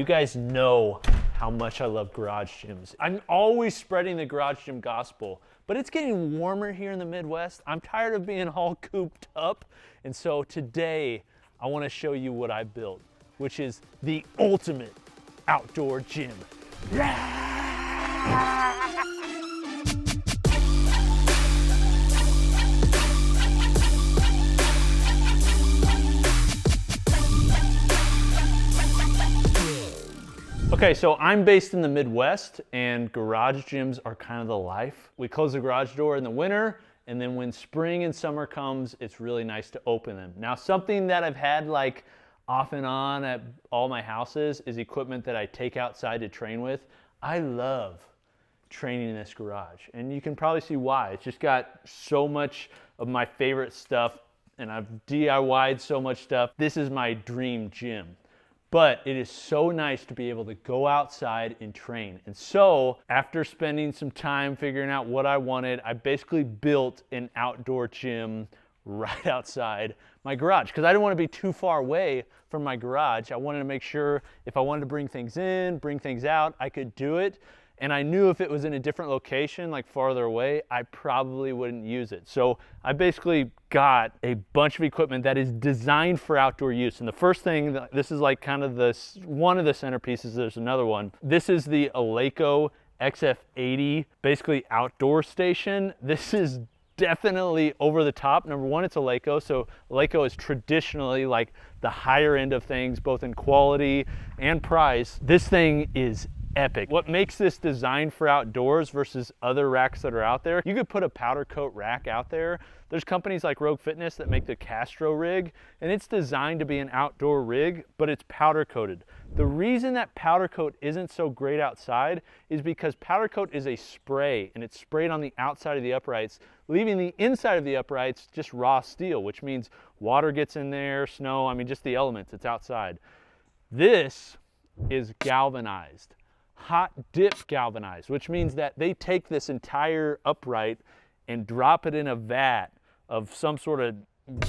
You guys know how much I love garage gyms. I'm always spreading the garage gym gospel, but it's getting warmer here in the Midwest. I'm tired of being all cooped up, and so today I want to show you what I built, which is the ultimate outdoor gym. Okay, so I'm based in the Midwest, and garage gyms are kind of the life. We close the garage door in the winter, and then when spring and summer comes, it's really nice to open them. Now, something that I've had like off and on at all my houses is equipment that I take outside to train with. I love training in this garage, and you can probably see why. It's just got so much of my favorite stuff, and I've DIY'd so much stuff. This is my dream gym. But it is so nice to be able to go outside and train. And so after spending some time figuring out what I wanted, I basically built an outdoor gym right outside my garage because I didn't want to be too far away from my garage. I wanted to make sure if I wanted to bring things in, bring things out, I could do it. And I knew if it was in a different location, like farther away, I probably wouldn't use it. So I basically got a bunch of equipment that is designed for outdoor use. And the first thing, this is like kind of one of the centerpieces, there's another one. This is the Eleiko XF80, basically outdoor station. This is definitely over the top. Number one, it's Eleiko. So Eleiko is traditionally like the higher end of things, both in quality and price. This thing is epic. What makes this designed for outdoors versus other racks that are out there, you could put a powder coat rack out there. There's companies like Rogue Fitness that make the Castro rig, and it's designed to be an outdoor rig, but it's powder coated. The reason that powder coat isn't so great outside is because powder coat is a spray, and it's sprayed on the outside of the uprights, leaving the inside of the uprights just raw steel, which means water gets in there, snow, I mean just the elements, it's outside. This is galvanized. Hot dip galvanized, which means that they take this entire upright and drop it in a vat of some sort of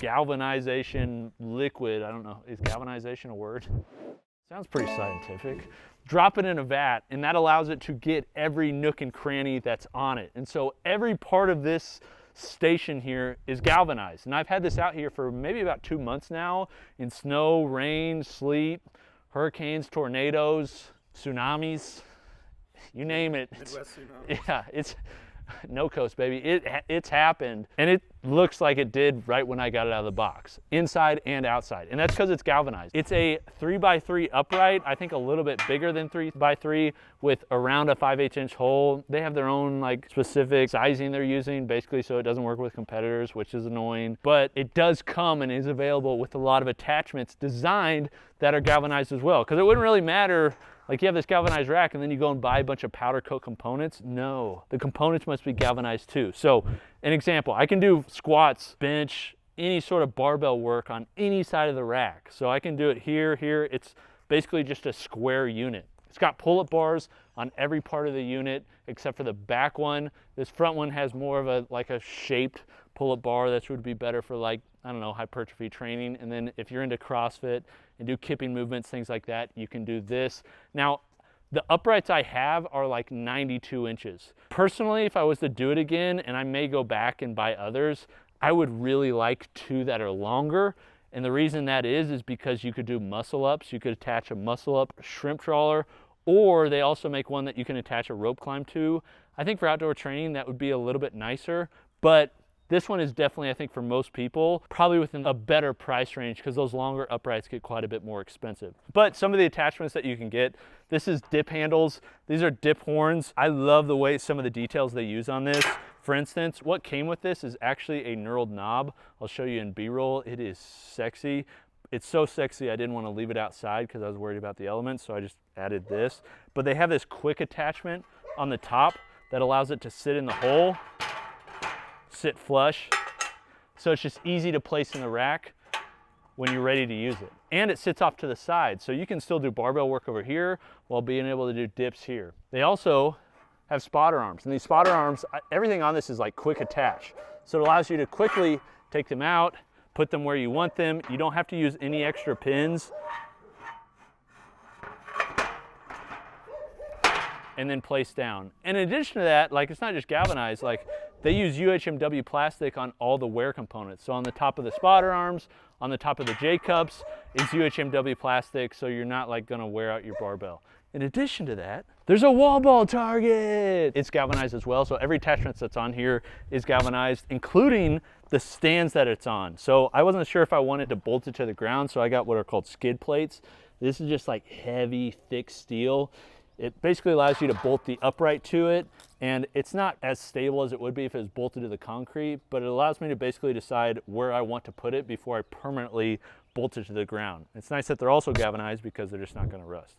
galvanization liquid. I don't know, is galvanization a word? Sounds pretty scientific. Drop it in a vat, and that allows it to get every nook and cranny that's on it. And so every part of this station here is galvanized. And I've had this out here for maybe about 2 months now in snow, rain, sleet, hurricanes, tornadoes, tsunamis, you name it. Midwest tsunami. Yeah, it's no coast, baby. It's happened, and it looks like it did right when I got it out of the box, inside and outside, and that's because it's galvanized. It's a 3x3 upright, I think a little bit bigger than 3x3 with around a 5/8 inch hole. They have their own like specific sizing they're using, basically, so it doesn't work with competitors, which is annoying, but it does come and is available with a lot of attachments designed that are galvanized as well, because it wouldn't really matter. Like you have this galvanized rack and then you go and buy a bunch of powder coat components. No, the components must be galvanized too. So an example, I can do squats, bench, any sort of barbell work on any side of the rack. So I can do it here. It's basically just a square unit. It's got pull-up bars on every part of the unit except for the back one. This front one has more of a shaped pull-up bar that would be better for like, I don't know, hypertrophy training. And then if you're into CrossFit and do kipping movements, things like that, you can do this. Now, the uprights I have are like 92 inches. Personally, if I was to do it again, and I may go back and buy others, I would really like 2 that are longer. And the reason that is because you could do muscle ups. You could attach a muscle up shrimp trawler, or they also make one that you can attach a rope climb to. I think for outdoor training, that would be a little bit nicer, but this one is definitely, I think, for most people, probably within a better price range because those longer uprights get quite a bit more expensive. But some of the attachments that you can get, this is dip handles. These are dip horns. I love the way some of the details they use on this. For instance, what came with this is actually a knurled knob. I'll show you in B-roll. It is sexy. It's so sexy I didn't want to leave it outside because I was worried about the elements, so I just added this. But they have this quick attachment on the top that allows it to sit in the hole, sit flush, so it's just easy to place in the rack when you're ready to use it. And it sits off to the side, so you can still do barbell work over here while being able to do dips here. They also have spotter arms, and these spotter arms, everything on this is like quick attach. So it allows you to quickly take them out, put them where you want them. You don't have to use any extra pins. and then place down. And in addition to that, like it's not just galvanized, like they use UHMW plastic on all the wear components. So on the top of the spotter arms, on the top of the J-cups, it's UHMW plastic, so you're not like gonna wear out your barbell. In addition to that, there's a wall ball target. It's galvanized as well, so every attachment that's on here is galvanized, including the stands that it's on. So I wasn't sure if I wanted to bolt it to the ground, so I got what are called skid plates. This is just like heavy, thick steel. It basically allows you to bolt the upright to it, and it's not as stable as it would be if it was bolted to the concrete, but it allows me to basically decide where I want to put it before I permanently bolt it to the ground. It's nice that they're also galvanized because they're just not gonna rust.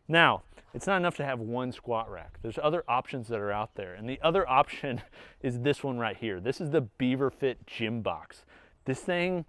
Now, it's not enough to have one squat rack. There's other options that are out there, and the other option is this one right here. This is the Beaver Fit Gym Box. This thing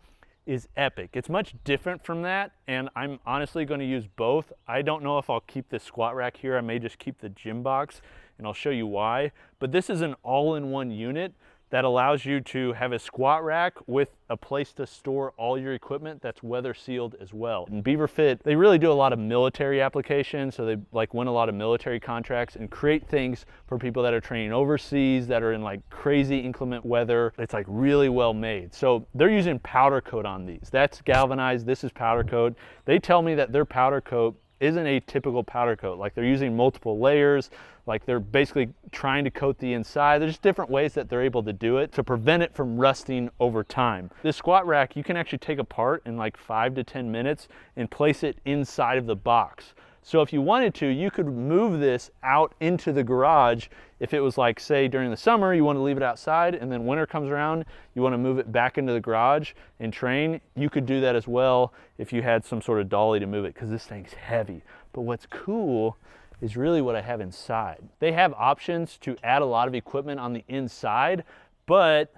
is epic. It's much different from that, and I'm honestly going to use both. I don't know if I'll keep this squat rack here. I may just keep the gym box, and I'll show you why. But this is an all-in-one unit that allows you to have a squat rack with a place to store all your equipment that's weather sealed as well. And Beaver Fit, they really do a lot of military applications, so they like win a lot of military contracts and create things for people that are training overseas, that are in like crazy inclement weather. It's like really well made. So they're using powder coat on these. That's galvanized, this is powder coat. They tell me that their powder coat isn't a typical powder coat. Like they're using multiple layers, like they're basically trying to coat the inside. There's different ways that they're able to do it to prevent it from rusting over time. This squat rack, you can actually take apart in like 5 to 10 minutes and place it inside of the box. So if you wanted to, you could move this out into the garage. If it was like, say during the summer, you want to leave it outside, and then winter comes around, you want to move it back into the garage and train, you could do that as well if you had some sort of dolly to move it, because this thing's heavy. But what's cool is really what I have inside. They have options to add a lot of equipment on the inside, but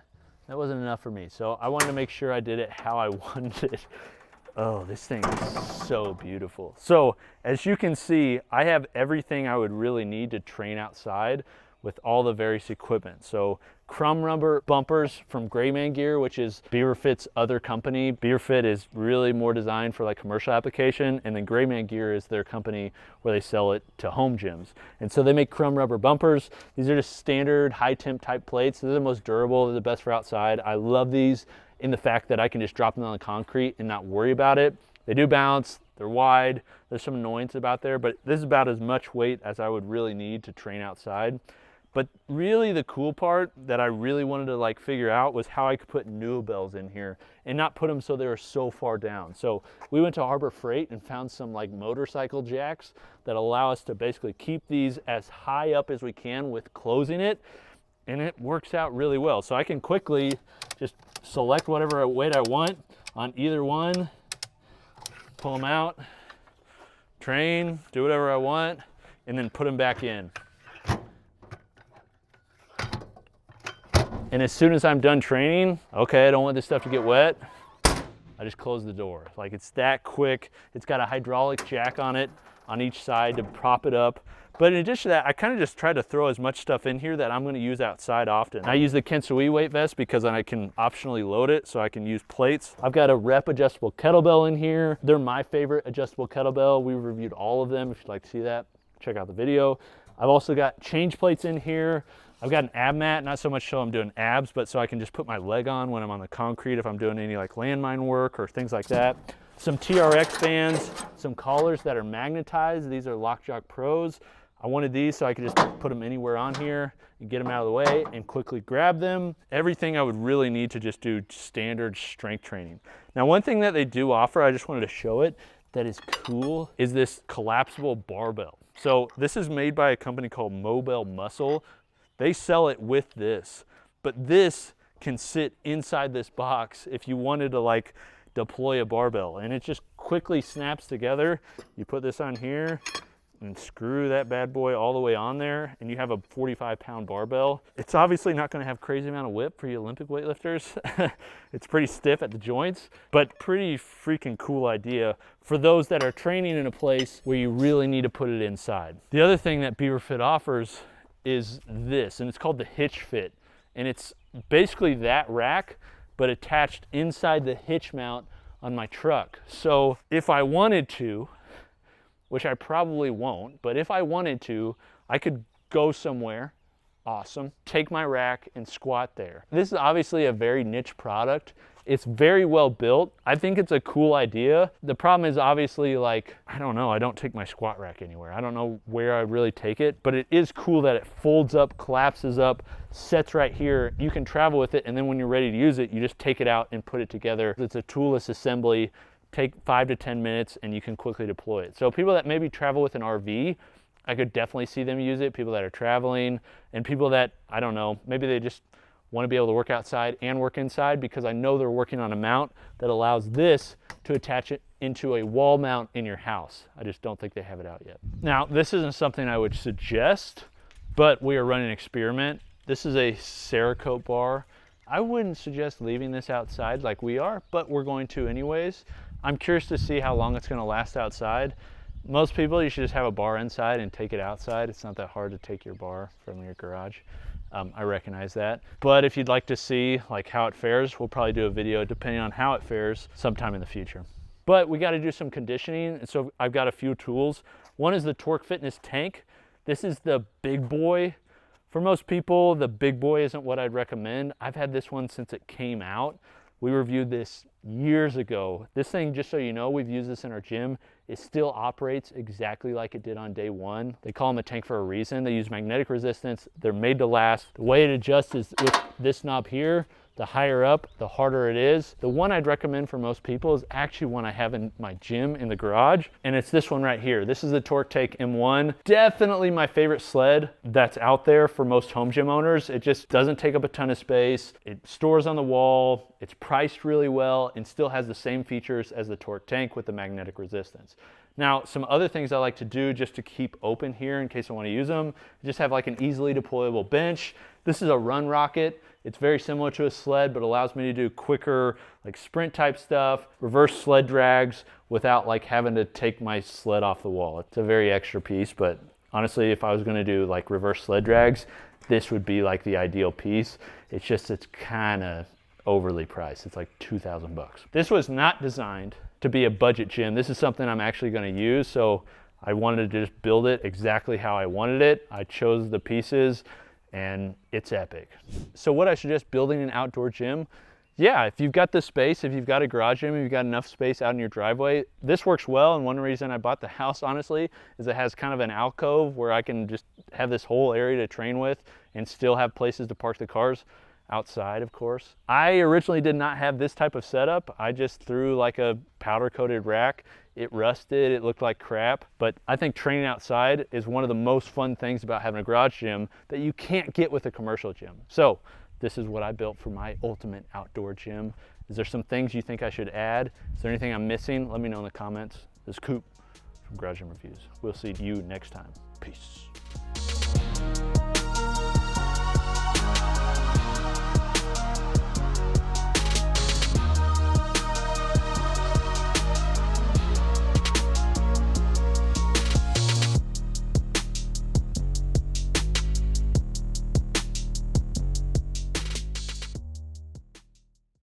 that wasn't enough for me. So I wanted to make sure I did it how I wanted it. Oh, this thing is so beautiful. So as you can see, I have everything I would really need to train outside with all the various equipment. So crumb rubber bumpers from Grayman Gear, which is Beaver Fit's other company. Beaver Fit is really more designed for like commercial application, and then Grayman Gear is their company where they sell it to home gyms. And so they make crumb rubber bumpers. These are just standard high temp type plates. They're the most durable, they're the best for outside. I love these in the fact that I can just drop them on the concrete and not worry about it. They do bounce, they're wide, there's some annoyance about there, but this is about as much weight as I would really need to train outside. But really the cool part that I really wanted to like figure out was how I could put newells in here and not put them so they were so far down. So we went to Harbor Freight and found some like motorcycle jacks that allow us to basically keep these as high up as we can with closing it, and it works out really well. So I can quickly just select whatever weight I want on either one, pull them out, train, do whatever I want, and then put them back in. And as soon as I'm done training, okay, I don't want this stuff to get wet, I just close the door. Like it's that quick. It's got a hydraulic jack on it on each side to prop it up. But in addition to that, I kind of just try to throw as much stuff in here that I'm going to use outside often. I use the Kensui weight vest because then I can optionally load it so I can use plates. I've got a rep adjustable kettlebell in here. They're my favorite adjustable kettlebell. We reviewed all of them. If you'd like to see that, check out the video. I've also got change plates in here. I've got an ab mat, not so much so I'm doing abs, but so I can just put my leg on when I'm on the concrete if I'm doing any like landmine work or things like that. Some TRX bands, some collars that are magnetized. These are Lockjaw Pros. I wanted these so I could just put them anywhere on here and get them out of the way and quickly grab them. Everything I would really need to just do standard strength training. Now, one thing that they do offer, I just wanted to show it, that is cool, is this collapsible barbell. So this is made by a company called Mobile Muscle. They sell it with this, but this can sit inside this box if you wanted to like deploy a barbell, and it just quickly snaps together. You put this on here and screw that bad boy all the way on there, and you have a 45-pound barbell. It's obviously not going to have crazy amount of whip for you Olympic weightlifters. It's pretty stiff at the joints, but pretty freaking cool idea for those that are training in a place where you really need to put it inside. The other thing that Beaver Fit offers is this, and it's called the Hitch Fit, and it's basically that rack but attached inside the hitch mount on my truck. So if I wanted to, which I probably won't, but if I wanted to, I could go somewhere, awesome, take my rack and squat there. This is obviously a very niche product. It's very well built. I think it's a cool idea. The problem is obviously, like, I don't know, I don't take my squat rack anywhere. I don't know where I really take it, but it is cool that it folds up, collapses up, sets right here. You can travel with it, and then when you're ready to use it, you just take it out and put it together. It's a toolless assembly. Take 5 to 10 minutes and you can quickly deploy it. So people that maybe travel with an RV, I could definitely see them use it. People that are traveling, and people that, I don't know, maybe they just want to be able to work outside and work inside, because I know they're working on a mount that allows this to attach it into a wall mount in your house. I just don't think they have it out yet. Now, this isn't something I would suggest, but we are running an experiment. This is a Cerakote bar. I wouldn't suggest leaving this outside like we are, but we're going to anyways. I'm curious to see how long it's going to last outside. Most people, you should just have a bar inside and take it outside. It's not that hard to take your bar from your garage. I recognize that. But if you'd like to see like how it fares, we'll probably do a video depending on how it fares sometime in the future. But we got to do some conditioning, and so I've got a few tools. One is the Torque Fitness tank. This is the big boy. For most people, the big boy isn't what I'd recommend. I've had this one since it came out. We reviewed this years ago. This thing, just so you know, we've used this in our gym. It still operates exactly like it did on day one. They call them a tank for a reason. They use magnetic resistance. They're made to last. The way it adjusts is with this knob here. The higher up, the harder it is. The one I'd recommend for most people is actually one I have in my gym in the garage, and it's this one right here. This is the Torque Tank M1. Definitely my favorite sled that's out there for most home gym owners. It just doesn't take up a ton of space. It stores on the wall. It's priced really well and still has the same features as the Torque Tank with the magnetic resistance. Now, some other things I like to do just to keep open here in case I want to use them, just have like an easily deployable bench. This is a run rocket. It's very similar to a sled, but allows me to do quicker, like sprint type stuff, reverse sled drags without like having to take my sled off the wall. It's a very extra piece, but honestly, if I was gonna do like reverse sled drags, this would be like the ideal piece. It's just, it's kind of overly priced. It's like 2,000 bucks. This was not designed to be a budget gym. This is something I'm actually gonna use, so I wanted to just build it exactly how I wanted it. I chose the pieces, and it's epic. So would I suggest building an outdoor gym? Yeah, if you've got the space, if you've got a garage gym, if you've got enough space out in your driveway, this works well. And one reason I bought the house, honestly, is it has kind of an alcove where I can just have this whole area to train with and still have places to park the cars outside, of course. I originally did not have this type of setup. I just threw like a powder coated rack. It rusted, it looked like crap, but I think training outside is one of the most fun things about having a garage gym that you can't get with a commercial gym. So this is what I built for my ultimate outdoor gym. Is there some things you think I should add? Is there anything I'm missing? Let me know in the comments. This is Coop from Garage Gym Reviews. We'll see you next time. Peace.